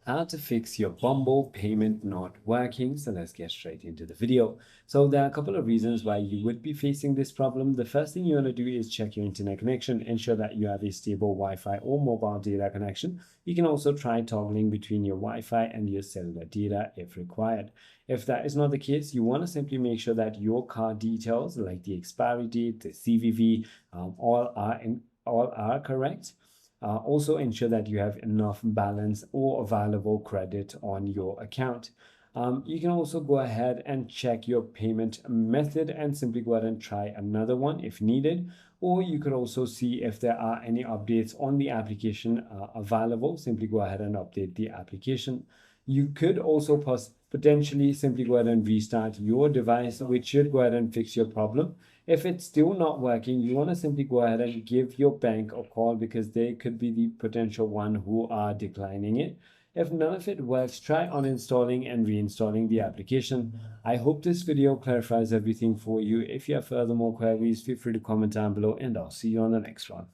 How to fix your Bumble payment not working. So let's get straight into the video. So there are a couple of reasons why you would be facing this problem. The first thing you want to do is check your internet connection, ensure that you have a stable Wi-Fi or mobile data connection. You can also try toggling between your Wi-Fi and your cellular data if required. If that is not the case, you want to simply make sure that your card details like the expiry date, the CVV, all are correct. Also ensure that you have enough balance or available credit on your account. You can also go ahead and check your payment method and simply go ahead and try another one if needed. Or you could also see if there are any updates on the application available. Simply go ahead and update the application. You could also potentially simply go ahead and restart your device, which should go ahead and fix your problem. If it's still not working, you want to simply go ahead and give your bank a call because they could be the potential one who are declining it. If none of it works, try uninstalling and reinstalling the application. I hope this video clarifies everything for you. If you have further more queries, feel free to comment down below and I'll see you on the next one.